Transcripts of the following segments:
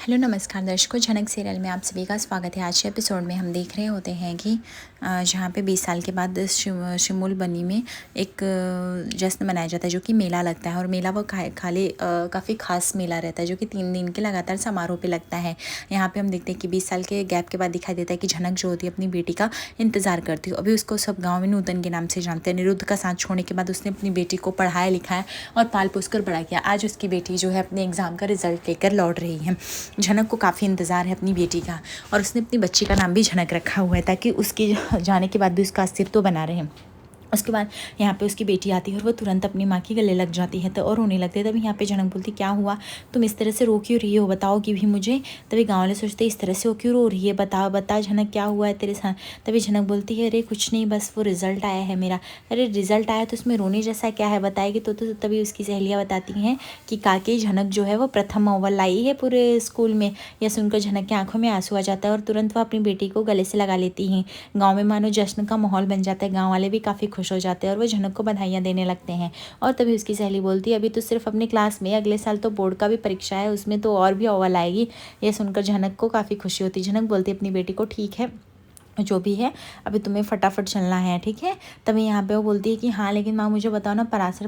Hello नमस्कार दर्शकों, झनक सीरियल में आप सभी का स्वागत है। आज के एपिसोड में हम देख रहे होते हैं कि जहाँ पे 20 साल के बाद शिमूल बनी में एक जश्न मनाया जाता है जो कि मेला लगता है। और मेला वो काफ़ी खास मेला रहता है जो कि 3 दिन के लगातार समारोह पे लगता है। यहाँ पे हम देखते हैं कि 20 साल के गैप के बाद दिखाई देता है कि झनक जो होती है अपनी बेटी का इंतज़ार करती है। अभी उसको सब गाँव में नूतन के नाम से जानते हैं। निरुद्ध का साथ छोड़ने के बाद उसने अपनी बेटी को पढ़ाया लिखाया और पाल पोस कर बड़ा किया। आज उसकी बेटी जो है अपने एग्ज़ाम का रिजल्ट लेकर लौट रही है। झनक को काफ़ी इंतज़ार है अपनी बेटी का और उसने अपनी बच्ची का नाम भी झनक रखा हुआ है ताकि उसके जाने के बाद भी उसका अस्तित्व बना रहे। उसके बाद यहाँ पे उसकी बेटी आती है और वो तुरंत अपनी माँ के गले लग जाती है तो और रोने लगते हैं। तभी यहाँ पे झनक बोलती, क्या हुआ, तुम इस तरह से रो क्यों रही हो, बताओ कि भी मुझे। तभी गाँव वाले सोचते इस तरह से वो क्यों रो रही है, बता बता झनक क्या हुआ है तेरे साथ। तभी झनक बोलती है, अरे कुछ नहीं, बस वो रिज़ल्ट आया है मेरा। अरे रिज़ल्ट आया तो उसमें रोने जैसा क्या है, बताएगी तो तभी उसकी सहेलियाँ बताती हैं कि काकी झनक जो है वो प्रथम अव्वल लाई है पूरे स्कूल में। यह सुनकर झनक की आंखों में आंसू आ जाता है और तुरंत वह अपनी बेटी को गले से लगा लेती हैं। गाँव में मानो जश्न का माहौल बन जाता है। गाँव वाले भी काफ़ी खुश हो जाते हैं और वो झनक को बधाइयाँ देने लगते हैं। और तभी उसकी सहेली बोलती है, अभी तो सिर्फ अपनी क्लास में, अगले साल तो बोर्ड का भी परीक्षा है, उसमें तो और भी अव्वल आएगी। यह सुनकर झनक को काफ़ी खुशी होती है। झनक बोलती है अपनी बेटी को, ठीक है जो भी है अभी तुम्हें फटाफट चलना है, ठीक है। तभी यहाँ पे वो बोलती है कि हाँ लेकिन माँ मुझे बताओ ना, पराशर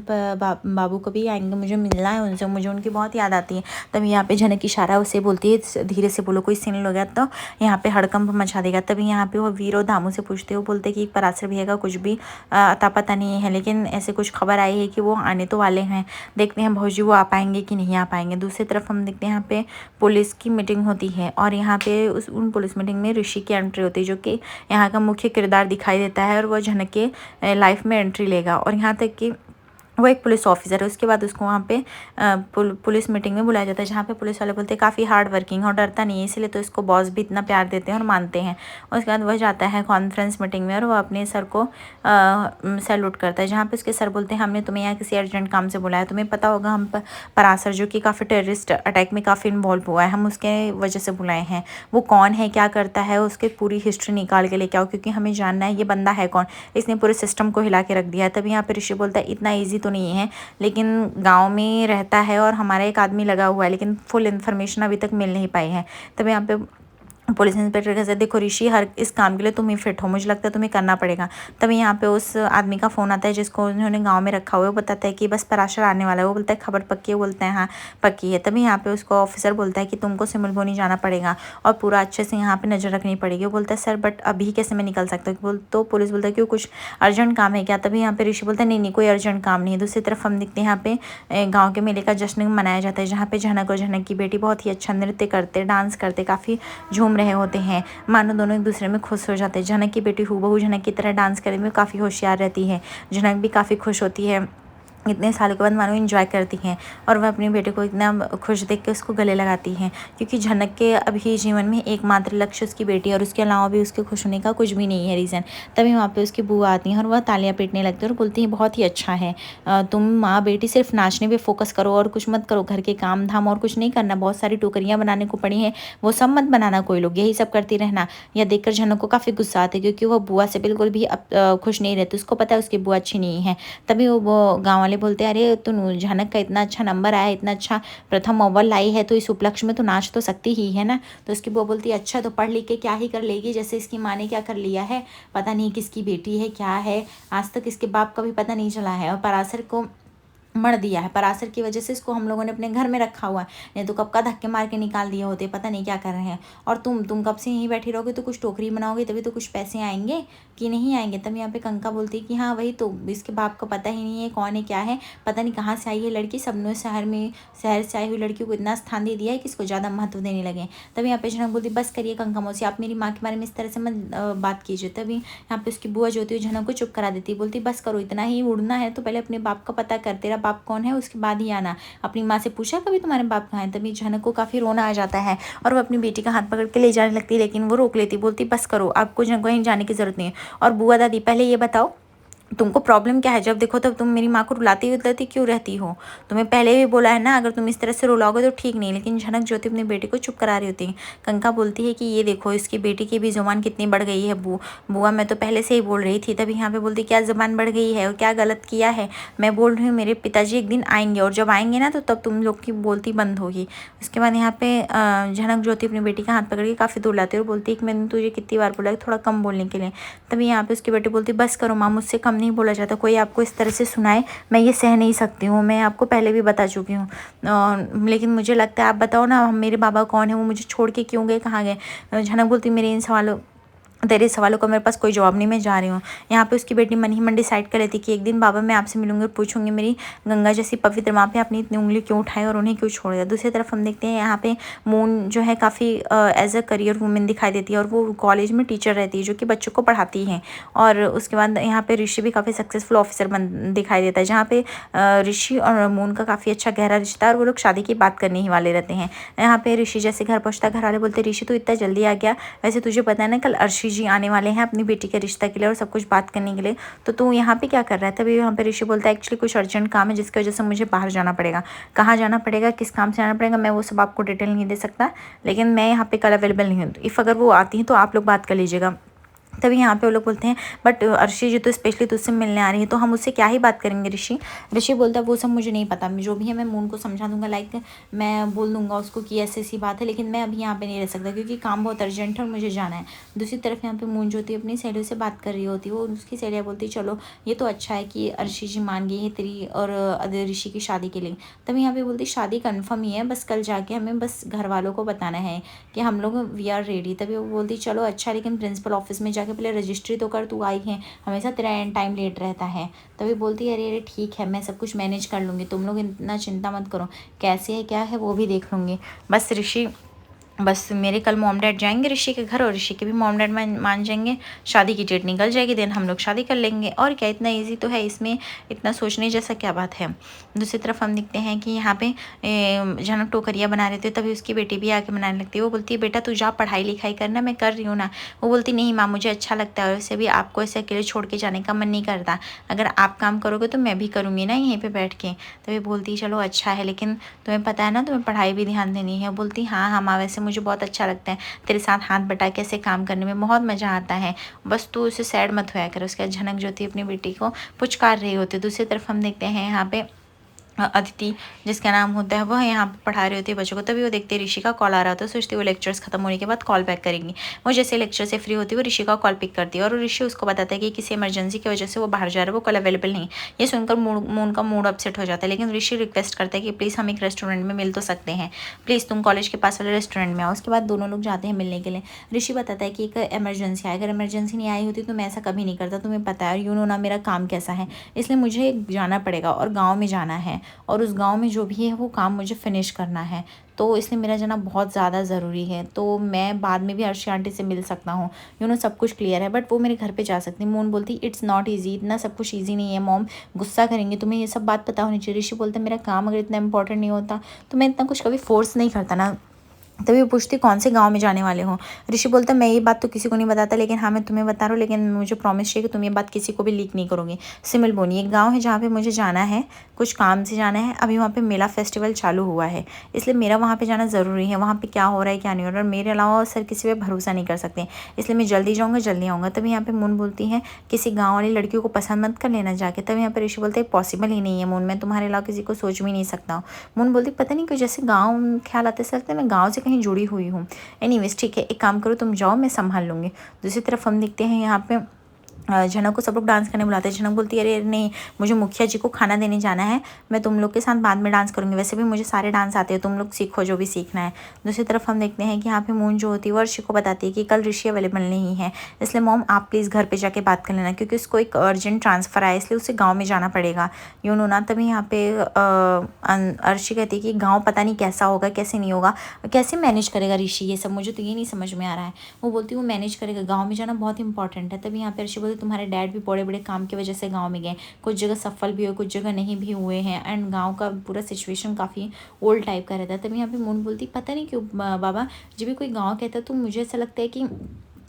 बाबू कभी आएंगे, मुझे मिलना है उनसे, मुझे उनकी बहुत याद आती है। तभी यहाँ पे झनक इशारा उसे बोलती है, धीरे से बोलो, कोई सीन हो गया तो यहाँ पे हड़कंप मचा देगा। तभी यहाँ पे वो वीर और दामू से पूछते हो, बोलते कि पराशर भैया का कुछ भी अता पता नहीं है, लेकिन ऐसे कुछ खबर आई है कि वो आने तो वाले हैं, देखते हैं भौजी वो आ पाएंगे कि नहीं आ पाएंगे। दूसरी तरफ हम देखते हैं यहाँ पे पुलिस की मीटिंग होती है और यहाँ पे उन पुलिस मीटिंग में ऋषि की एंट्री होती है जो कि यहाँ का मुख्य किरदार दिखाई देता है और वह झनक के लाइफ में एंट्री लेगा। और यहाँ तक कि वो एक पुलिस ऑफिसर है। उसके बाद उसको वहाँ पे पुलिस मीटिंग में बुलाया जाता है जहाँ पे पुलिस वाले बोलते हैं काफ़ी हार्ड वर्किंग और डरता नहीं है, इसलिए तो इसको बॉस भी इतना प्यार देते हैं और मानते हैं। उसके बाद वह जाता है कॉन्फ्रेंस मीटिंग में और वह अपने सर को सैल्यूट करता है जहाँ पे उसके सर बोलते हैं, हमने तुम्हें यहाँ किसी अर्जेंट काम से बुलाया, तुम्हें पता होगा हम पराशर जो कि काफ़ी टेररिस्ट अटैक में काफ़ी इन्वॉल्व हुआ है, हम उसके वजह से बुलाए हैं। वो कौन है, क्या करता है, उसकी पूरी हिस्ट्री निकाल के लेके आओ क्योंकि हमें जानना है ये बंदा है कौन, इसने पूरे सिस्टम को हिला के रख दिया है। तभी यहाँ पे ऋषि बोलता है, इतना ईजी तो नहीं है, लेकिन गांव में रहता है और हमारा एक आदमी लगा हुआ है, लेकिन फुल इन्फॉर्मेशन अभी तक मिल नहीं पाई है। तभी यहाँ पे पुलिस इंस्पेक्टर कहते हैं, देखो ऋषि, हर इस काम के लिए तुम ही फिट हो, मुझे लगता है तुम्हें करना पड़ेगा। तभी यहाँ पे उस आदमी का फ़ोन आता है जिसको उन्होंने गांव में रखा हुआ है। वो बताता है कि बस पराशर आने वाला है। वो बोलता है खबर पक्की है, बोलते हैं हाँ पक्की है। तभी यहाँ पे उसको ऑफिसर बोलता है कि तुमको सिमलबोनी जाना पड़ेगा और पूरा अच्छे से यहाँ पे नज़र रखनी पड़ेगी। वो बोलता है सर बट अभी कैसे मैं निकल सकता हूँ। तो पुलिस बोलता है क्यों, कुछ अर्जेंट काम है क्या। तभी यहाँ पे ऋषि बोलता है नहीं नहीं, कोई अर्जेंट काम नहीं है। दूसरी तरफ हम देखते हैं यहाँ पे गाँव के मेले का जश्न मनाया जाता है जहाँ पे झनक और झनक की बेटी बहुत ही अच्छा नृत्य करते, डांस करते, काफ़ी झूम रहे होते हैं, मानो दोनों एक दूसरे में खुश हो जाते हैं। झनक की बेटी हूबहू झनक की तरह डांस करने में काफ़ी होशियार रहती है। झनक भी काफ़ी खुश होती है, इतने सालों के बाद मानो एंजॉय करती हैं और वह अपनी बेटे को इतना खुश देख के उसको गले लगाती हैं क्योंकि झनक के अभी जीवन में एकमात्र लक्ष्य उसकी बेटी और उसके अलावा भी उसके खुश होने का कुछ भी नहीं है रीज़न। तभी वहाँ पे उसकी बुआ आती हैं और वह तालियां पीटने लगती है और बोलती हैं बहुत ही अच्छा है, तुम माँ बेटी सिर्फ नाचने पे फोकस करो और कुछ मत करो, घर के काम धाम और कुछ नहीं करना, बहुत सारी टोकरियाँ बनाने को पड़ी हैं वो सब मत बनाना, कोई लोग यही सब करती रहना। यह देखकर झनक को काफ़ी गुस्सा आता है क्योंकि वह बुआ से बिल्कुल भी खुश नहीं रहती, उसको पता है उसकी बुआ अच्छी नहीं है। तभी वो गाँव वाले बोलते हैं, अरे तो झनक का इतना अच्छा नंबर आया, इतना अच्छा प्रथम अव्वल लाई है, तो इस उपलक्ष्य में तो नाच तो सकती ही है ना। तो उसकी बुआ बोलती है, अच्छा तो पढ़ लिख के क्या ही कर लेगी, जैसे इसकी माँ ने क्या कर लिया है, पता नहीं किसकी बेटी है क्या है, आज तक इसके बाप का भी पता नहीं चला है और पराशर को मर दिया है, पराशर की वजह से इसको हम लोगों ने अपने घर में रखा हुआ है, नहीं तो कब का धक्के मार के निकाल दिए होते, पता नहीं क्या कर रहे हैं। और तुम कब से यहीं बैठी रहोगे, तो कुछ टोकरी बनाओगे तभी तो कुछ पैसे आएंगे कि नहीं आएंगे। तब यहाँ पे कंका बोलती है कि हाँ वही तो, इसके बाप को पता ही नहीं है कौन है क्या है, पता नहीं कहाँ से आई है लड़की, सबने शहर से आई हुई लड़कियों को इतना स्थान दे दिया है कि इसको ज़्यादा महत्व देने लगे। तभी यहाँ पे झनक बोलती बस करिए कंका मौसी, आप मेरी माँ के बारे में इस तरह से मत बात कीजिए। तभी यहाँ पे उसकी बुआ जो होती है झनक को चुप करा देती है, बोलती बस करो, इतना ही उड़ना है तो पहले अपने बाप का पता कर, तेरा बाप कौन है उसके बाद ही आना। अपनी माँ से पूछा कभी तुम्हारे बाप कहाँ है। तभी झनक को काफ़ी रोना आ जाता है और वो अपनी बेटी का हाथ पकड़ के ले जाने लगती है, लेकिन वो रोक लेती, बोलती बस करो, आपको कहीं जाने की ज़रूरत नहीं है। और बुआ दादी पहले ये बताओ तुमको प्रॉब्लम क्या है? जब देखो तब तुम मेरी माँ को रुलाती क्यों रहती हो? तुम्हें पहले भी बोला है ना, अगर तुम इस तरह से रुलाओगे तो ठीक नहीं। लेकिन झनक ज्योति अपनी बेटी को चुप करा रही होती है। कंका बोलती है कि ये देखो इसकी बेटी की भी जुबान कितनी बढ़ गई है। बुआ मैं तो पहले से ही बोल रही थी। तभी यहाँ पे बोलती क्या जुबान बढ़ गई है और क्या गलत किया है? मैं बोल रही हूँ मेरे पिताजी एक दिन आएंगे, और जब आएंगे ना तो तब तुम लोग की बोलती बंद होगी। उसके बाद यहाँ पे झनक ज्योति अपनी बेटी का हाथ पकड़ के काफ़ी दुलाती है और बोलती है कि मैंने तुझे कितनी बार बोला थोड़ा कम बोलने के लिए। तभी यहाँ पे उसकी बेटी बोलती बस करो माँ, मुझसे कम नहीं बोला जाता। कोई आपको इस तरह से सुनाए, मैं ये सह नहीं सकती हूँ। मैं आपको पहले भी बता चुकी हूँ, लेकिन मुझे लगता है आप बताओ ना मेरे बाबा कौन है, वो मुझे छोड़ के क्यों गए, कहाँ गए? झनक बोलती मेरे इन सवालों तेरे सवालों का मेरे पास कोई जवाब नहीं, मैं जा रही हूँ। यहाँ पे उसकी बेटी मन ही मन डिसाइड कर लेती कि एक दिन बाबा मैं आपसे मिलूंगी और पूछूंगी मेरी गंगा जैसी पवित्र माँ पे आपने इतनी उंगली क्यों उठाई और उन्हें क्यों छोड़ दिया। दूसरी तरफ हम देखते हैं यहाँ पे मून जो है काफ़ी एज अ करियर वूमेन दिखाई देती है, और वो कॉलेज में टीचर रहती है जो कि बच्चों को पढ़ाती हैं। और उसके बाद यहाँ पे ऋषि भी काफ़ी सक्सेसफुल ऑफिसर बन दिखाई देता है, जहाँ पे ऋषि और मून का काफ़ी अच्छा गहरा रिश्ता है और वो लोग शादी की बात करने ही वाले रहते हैं। यहाँ पे ऋषि जैसे घर पहुँचता, घर वाले बोलते ऋषि तो इतना जल्दी आ गया, वैसे तुझे पता है ना कल अर्शी जी आने वाले हैं अपनी बेटी के रिश्ता के लिए और सब कुछ बात करने के लिए, तो तू यहाँ पे क्या कर रहा है? तभी यहाँ पे ऋषि बोलता है एक्चुअली कुछ अर्जेंट काम है जिसकी वजह से मुझे बाहर जाना पड़ेगा। कहाँ जाना पड़ेगा, किस काम से जाना पड़ेगा, मैं वो सब आपको डिटेल नहीं दे सकता, लेकिन मैं यहाँ पे कल अवेलेबल नहीं हूँ। इफ़ अगर वो आती हैं तो आप लोग बात कर लीजिएगा। तभी यहाँ पे वो लोग बोलते हैं बट अर्शी जी तो स्पेशली तुझसे मिलने आ रही है, तो हम उससे क्या ही बात करेंगे ऋषि। ऋषि बोलता है वो सब मुझे नहीं पता, जो भी है मैं मून को समझा दूंगा, लाइक मैं बोल दूंगा उसको कि ऐसी ऐसी बात है, लेकिन मैं अभी यहाँ पे नहीं रह सकता क्योंकि काम बहुत अर्जेंट है और मुझे जाना है। दूसरी तरफ यहाँ पे मून ज्योति अपनी सहेलियों से बात कर रही होती है, वो उसकी सहेलियाँ बोलती चलो ये तो अच्छा है कि अर्शी जी मान गई है तेरी और ऋषि की शादी के लिए। तभी यहाँ पे बोलती शादी कन्फर्म ही है, बस कल जाके हमें बस घर वालों को बताना है कि हम लोग वी आर रेडी। तभी वो बोलती चलो अच्छा, लेकिन प्रिंसिपल ऑफिस में जाके पहले रजिस्ट्री तो कर, तू आई है हमेशा तेरा एंड टाइम लेट रहता है। तभी बोलती है अरे अरे ठीक है मैं सब कुछ मैनेज कर लूँगी, तुम लोग इतना चिंता मत करो, कैसे है क्या है वो भी देख लूँगी। बस ऋषि बस मेरे कल मॉम डैड जाएंगे ऋषि के घर और ऋषि के भी मॉम डैड मान जाएंगे, शादी की डेट निकल जाएगी, देन हम लोग शादी कर लेंगे। और क्या इतना इजी तो है, इसमें इतना सोचने जैसा क्या बात है। दूसरी तरफ हम देखते हैं कि यहाँ पे जनक टोकरिया बना रहे थे, तभी उसकी बेटी भी आके बनाने लगती है। वो बोलती है बेटा तू जा पढ़ाई लिखाई करना, मैं कर रही हूँ ना। वो बोलती नहीं माँ मुझे अच्छा लगता है, और वैसे भी आपको ऐसे अकेले छोड़ के जाने का मन नहीं करता, अगर आप काम करोगे तो मैं भी करूँगी ना यहीं पर बैठ के। तभी बोलती चलो अच्छा है, लेकिन तुम्हें पता है ना तुम्हें पढ़ाई भी ध्यान देनी है। बोलती हाँ हाँ माँ वैसे मुझे बहुत अच्छा लगता है तेरे साथ हाथ बटा के ऐसे काम करने में, बहुत मज़ा आता है, बस तू उसे सैड मत होया कर। उसके बाद झनक ज्योति अपनी बेटी को पुचकार रही होती है। दूसरी तरफ हम देखते हैं यहाँ पे अदिति जिसका नाम होता है वह यहाँ पे पढ़ा रही होती है बच्चों को। तभी वो देखते हैं ऋषि का कॉल आ रहा होता है, सोचती है वो लेक्चर्स खत्म होने के बाद कॉल बैक करेंगी। वो जैसे लेक्चर से फ्री होती है वो ऋषि का कॉल पिक करती है और ऋषि उसको बताता है कि किसी इमरजेंसी की वजह से वो बाहर जा रहा है, वो कल अवेलेबल नहीं। ये सुनकर मून का मूड अपसेट हो जाता है, लेकिन ऋषि रिक्वेस्ट करता है कि प्लीज़ हम एक रेस्टोरेंट में मिल तो सकते हैं, प्लीज़ तुम कॉलेज के पास वाले रेस्टोरेंट में आओ। उसके बाद दोनों लोग जाते हैं मिलने के लिए। ऋषि बताता है कि एक इमरजेंसी आए, अगर इमरजेंसी नहीं आई होती तो मैं ऐसा कभी नहीं करता, तुम्हें पता है और यू नो ना मेरा काम कैसा है, इसलिए मुझे जाना पड़ेगा और गाँव में जाना है, और उस गाँव में जो भी है वो काम मुझे फिनिश करना है, तो इसलिए मेरा जाना बहुत ज़्यादा ज़रूरी है। तो मैं बाद में भी अर्शी आंटी से मिल सकता हूँ, यू नो सब कुछ क्लियर है, बट वो मेरे घर पे जा सकती है। मून बोलती इट्स नॉट ईजी, इतना सब कुछ ईजी नहीं है मॉम, गुस्सा करेंगे, तुम्हें ये सब बात पता होनी चाहिए। ऋषि बोलता है मेरा काम अगर इतना इंपॉर्टेंट नहीं होता तो मैं इतना कुछ कभी फोर्स नहीं करता ना। तभी वो पूछती कौन से गांव में जाने वाले हो। ऋषि बोलता मैं ये बात तो किसी को नहीं बताता, लेकिन हाँ मैं तुम्हें बता रहा हूँ, लेकिन मुझे प्रॉमिस चाहिए कि तुम ये बात किसी को भी लीक नहीं करोगे। सिमिल बोनी एक गांव है जहाँ पे मुझे जाना है, कुछ काम से जाना है। अभी वहाँ पे मेला फेस्टिवल चालू हुआ है, इसलिए मेरा वहाँ पे जाना ज़रूरी है। वहाँ पे क्या हो रहा है क्या नहीं हो रहा है, मेरे अलावा सर किसी पे भरोसा नहीं कर सकते, इसलिए मैं जल्दी जाऊँगा जल्दी आऊँगा। तभी यहाँ पे मून बोलती है किसी गाँव वाली लड़कियों को पसंद मत कर लेना जाके। तभी यहाँ पे ऋषि बोलते हैं पॉसिबल ही नहीं है मून, मैं तुम्हारे अलावा किसी को सोच भी नहीं सकता हूँ। मून बोलती पता नहीं क्यों जैसे गाँव ख्याल आते से लगता है मैं गाँव से कहीं जुड़ी हुई हूँ। एनीवेज ठीक है एक काम करो तुम जाओ मैं संभाल लूँगी। दूसरी तरफ हम देखते हैं यहाँ पे झनक को सब लोग डांस करने बुलाते हैं। झनक बोलती है अरे नहीं मुझे मुखिया जी को खाना देने जाना है, मैं तुम लोग के साथ बाद में डांस करूँगी, वैसे भी मुझे सारे डांस आते हैं, तुम लोग सीखो जो भी सीखना है। दूसरी तरफ हम देखते हैं कि यहाँ पे मून जो होती है वो अर्शी को बताती है कि कल ऋषि अवेलेबल नहीं है, इसलिए मॉम आप प्लीज़ घर पर जाके बात कर लेना, क्योंकि उसको एक अर्जेंट ट्रांसफ़र आया इसलिए उसे गाँव में जाना पड़ेगा, यू नो ना। तभी यहाँ पे अर्शी कहती है कि गाँव पता नहीं कैसा होगा कैसे नहीं होगा, कैसे मैनेज करेगा ऋषि ये सब, मुझे तो ये नहीं समझ में आ रहा है। वो बोलती है वो मैनेज करेगा, गाँव में जाना बहुत इंपॉर्टेंट है। तभी यहाँ पे अर्शी बोलती तुम्हारे डैड भी बड़े बड़े काम की वजह से गांव में गए, कुछ जगह सफल भी हुए कुछ जगह नहीं भी हुए हैं, एंड गांव का पूरा सिचुएशन काफ़ी ओल्ड टाइप का रहता है। तभी यहाँ पे मून बोलती पता नहीं क्यों बाबा जब भी कोई गांव कहता है तो मुझे ऐसा लगता है कि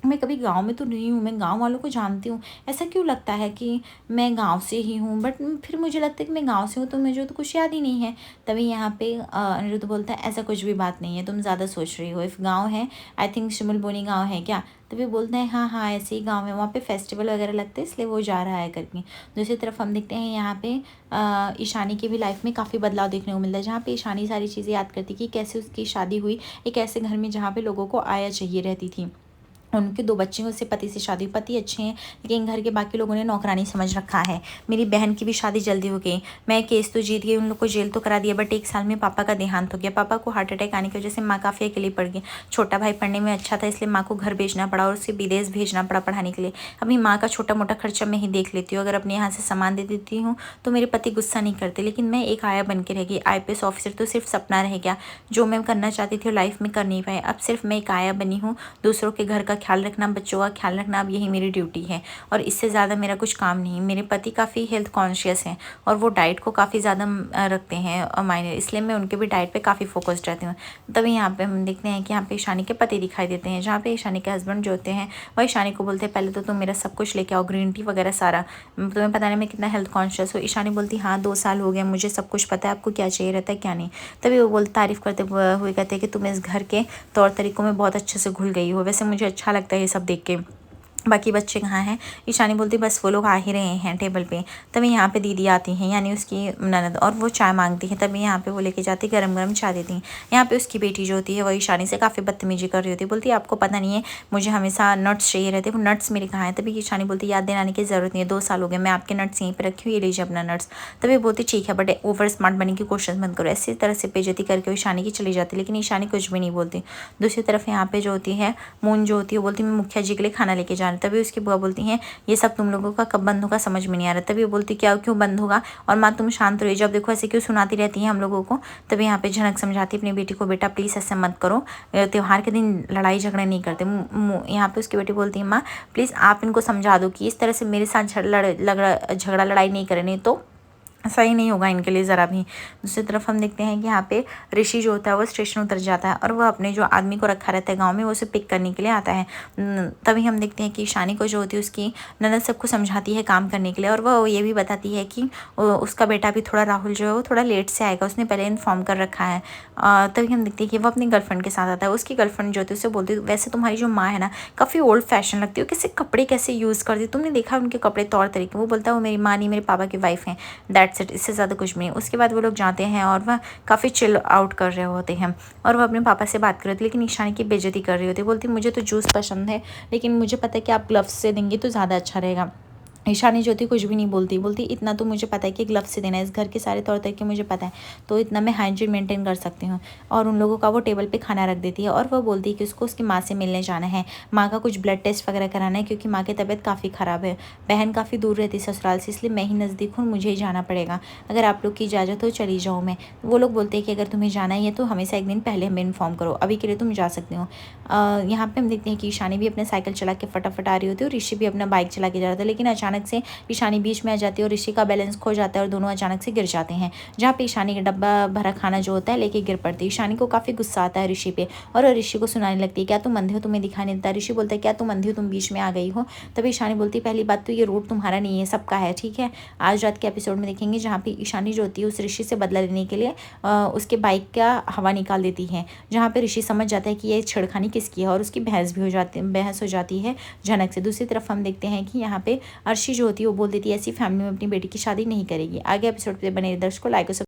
मैं कभी गाँव में तो नहीं हूँ, मैं गाँव वालों को जानती हूँ। ऐसा क्यों लगता है कि मैं गाँव से ही हूँ, बट फिर मुझे लगता है कि मैं गाँव से हूँ तो मुझे तो कुछ याद ही नहीं है। तभी यहाँ पे अनिरुद्ध बोलता है ऐसा कुछ भी बात नहीं है, तुम ज़्यादा सोच रही हो। इफ़ गाँव है, आई थिंक शिमुल बोनी गाँव है क्या? तभी बोलते हैं हाँ हाँ ऐसे ही गाँव है, वहाँ पे फेस्टिवल वगैरह लगते हैं इसलिए वो जा रहा है करके। दूसरी तरफ हम देखते हैं यहाँ पे ईशानी की भी लाइफ में काफ़ी बदलाव देखने को मिलता है, जहाँ पे ईशानी सारी चीज़ें याद करती कि कैसे उसकी शादी हुई एक ऐसे घर में जहाँ पे लोगों को आया चाहिए रहती थी। उनके 2 बच्चे हैं, उससे पति से शादी, पति अच्छे हैं लेकिन घर के बाकी लोगों ने नौकरानी समझ रखा है। मेरी बहन की भी शादी जल्दी हो गई, मैं केस तो जीत गई, उन लोग को जेल तो करा दिया, बट 1 साल में पापा का देहांत हो गया। पापा को हार्ट अटैक आने की वजह से माँ काफ़ी अकेली पड़ गई। छोटा भाई पढ़ने में अच्छा था इसलिए माँ को घर भेजना पड़ा और उसे विदेश भेजना पड़ा पढ़ाने के लिए। अभी माँ का छोटा मोटा खर्चा मैं ही देख लेती हूँ, अगर अपने यहाँ से सामान दे देती हूँ तो मेरे पति गुस्सा नहीं करते। लेकिन मैं एक आया बन के रह गई, IPS ऑफिसर तो सिर्फ सपना रह गया, जो मैं करना चाहती थी लाइफ में कर नहीं पाई। अब सिर्फ मैं एक आया बनी हूँ, दूसरों के घर का ख्याल रखना, बच्चों का ख्याल रखना, अब यही मेरी ड्यूटी है और इससे ज़्यादा मेरा कुछ काम नहीं। मेरे पति काफ़ी हेल्थ कॉन्शियस हैं और वो डाइट को काफ़ी ज़्यादा रखते हैं मायने, इसलिए मैं उनके भी डाइट पे काफ़ी फोकस्ड रहती हूँ। तभी यहाँ पे हम देखते हैं कि यहाँ पे ईशानी के पति दिखाई देते हैं, जहाँ पे ईशानी के हस्बैंड जो होते हैं वह ईशानी को बोलते हैं पहले तो तुम मेरा सब कुछ लेके आओ, ग्रीन टी वगैरह सारा, तुम्हें पता नहीं मैं कितना हेल्थ कॉन्शियस हूँ। ईशानी बोलती हाँ 2 साल हो गए, मुझे सब कुछ पता है आपको क्या चाहिए रहता है क्या नहीं। तभी वो बोलते तारीफ़ करते हुए कहते हैं कि तुम इस घर के तौर तरीक़ों में बहुत अच्छे से घुल गई हो। वैसे मुझे अच्छा लगता है ये सब देख के। बाकी बच्चे कहाँ हैं? ईशानी बोलती बस वो लोग आ ही रहे हैं टेबल पे। तभी यहाँ पे दीदी आती हैं, यानी उसकी ननद, और वो चाय मांगती है। तभी यहाँ पे वो लेके जाती, गरम गरम चाय देती हैं। यहाँ पे उसकी बेटी जो होती है वो ईशानी से काफ़ी बदतमीजी कर रही होती है, बोलती है आपको पता नहीं है मुझे हमेशा नट्स चाहिए रहते, वो नट्स मेरे कहाँ हैं? तभी ईशानी बोलती याद दिलाने की ज़रूरत नहीं है, 2 साल हो गए, मैं आपके नट्स यहीं पर रखी हूँ, ये लीजिए अपना नट्स। तभी बोलती ठीक है बट ओवर स्मार्ट बनने की कोशिश मत करो। ऐसी तरह से बेइज्जती करके ईशानी की चली जाती, लेकिन ईशानी कुछ भी नहीं बोलती। दूसरी तरफ यहाँ पे जो होती है मून जो होती है वो बोलती मैं मुखिया जी के लिए खाना लेके जा रही। तभी उसकी बुआ बोलती हैं ये सब तुम लोगों का कब बंद होगा समझ में नहीं आ रहा। तभी वो बोलती क्या क्यों बंद होगा, और माँ तुम शांत रहिए, जब देखो ऐसे क्यों सुनाती रहती हैं हम लोगों को। तभी यहाँ पे झनक समझाती अपनी बेटी को बेटा प्लीज़ ऐसे मत करो, त्यौहार के दिन लड़ाई झगड़े नहीं करते। यहाँ पे उसकी बेटी बोलती है माँ प्लीज़ आप इनको समझा दो कि इस तरह से मेरे साथ झगड़ा लड़ाई नहीं करे, नहीं तो सही नहीं होगा इनके लिए ज़रा भी। दूसरी तरफ हम देखते हैं कि यहाँ पे ऋषि जो होता है वो स्टेशन उतर जाता है और वह अपने जो आदमी को रखा रहता है गांव में वो उसे पिक करने के लिए आता है। तभी हम देखते हैं कि ईशानी को जो होती है उसकी ननद सबको समझाती है काम करने के लिए, और वह ये भी बताती है कि उसका बेटा भी थोड़ा राहुल जो है वो थोड़ा लेट से आएगा, उसने पहले इन्फॉर्म कर रखा है। तभी हम देखते हैं कि वो अपनी गर्लफ्रेंड के साथ आता है। उसकी गर्लफ्रेंड जो होती है उससे बोलती है वैसे तुम्हारी जो माँ है ना काफ़ी ओल्ड फैशन लगती है, कैसे कपड़े कैसे यूज़ करती, तुमने देखा उनके कपड़े तौर तरीके। वो बोलता है वो मेरी माँ नहीं मेरे पापा की वाइफ हैं, दैट्स इट, इससे ज़्यादा कुछ भी नहीं। उसके बाद वो लोग जाते हैं और वह काफ़ी चिल आउट कर रहे होते हैं और वह अपने पापा से बात कर रहे थे, लेकिन ईशानी की बेइज्जती कर रही होती है। बोलती मुझे तो जूस पसंद है लेकिन मुझे पता है कि आप ग्लव्स से देंगी तो ज़्यादा अच्छा रहेगा। ईशानी जो थी कुछ भी नहीं बोलती, बोलती इतना तो मुझे पता है कि ग्लव्स से देना है, इस घर के सारे तौर तरीके मुझे पता है तो इतना मैं हाइजीन मेंटेन कर सकती हूँ। और उन लोगों का वो टेबल पे खाना रख देती है और वह बोलती है कि उसको उसकी माँ से मिलने जाना है, माँ का कुछ ब्लड टेस्ट वगैरह कराना है क्योंकि माँ की तबीयत काफ़ी ख़राब है। बहन काफ़ी दूर रहती है ससुराल से, इसलिए मैं ही नज़दीक हूँ, मुझे ही जाना पड़ेगा, अगर आप लोग की इजाज़त हो चली जाऊँ मैं। वो लोग बोलते हैं कि अगर तुम्हें जाना ही है तो हमेशा एक दिन पहले हमें इन्फॉर्म करो, अभी के लिए तुम जा सकते हो। यहाँ पे हम देखते हैं कि ईशानी भी अपने साइकिल चला के फटाफट आ रही होती है और ऋषि भी अपना बाइक चला के जा रहा था, लेकिन अचानक से ईशानी बीच में आ जाती है और ऋषि का बैलेंस खो जाता है और दोनों अचानक से गिर जाते हैं, जहाँ पे ईशानी का डब्बा भरा खाना जो होता है लेके गिर पड़ती है। ईशानी को काफ़ी गुस्सा आता है ऋषि पे और ऋषि को सुनाने लगती है क्या तुम अंधे हो, तुम्हें दिखाई नहीं देता। ऋषि बोलता है क्या तुम अंधी हो, तुम बीच में आ गई हो। तभी ईशानी बोलती है पहली बात तो ये रोड तुम्हारा नहीं है, सबका है, ठीक है। आज रात के एपिसोड में देखेंगे जहाँ पे ईशानी जो होती है उस ऋषि से बदला लेने के लिए उसके बाइक का हवा निकाल देती है, जहाँ पे ऋषि समझ जाता है कि ये छेड़खानी किसकी है और उसकी बहस हो जाती है झनक से। दूसरी तरफ हम देखते हैं कि यहाँ पे अर्शी जो होती है वो बोल देती है ऐसी फैमिली में अपनी बेटी की शादी नहीं करेगी। आगे एपिसोड पे बने दर्शकों लाइक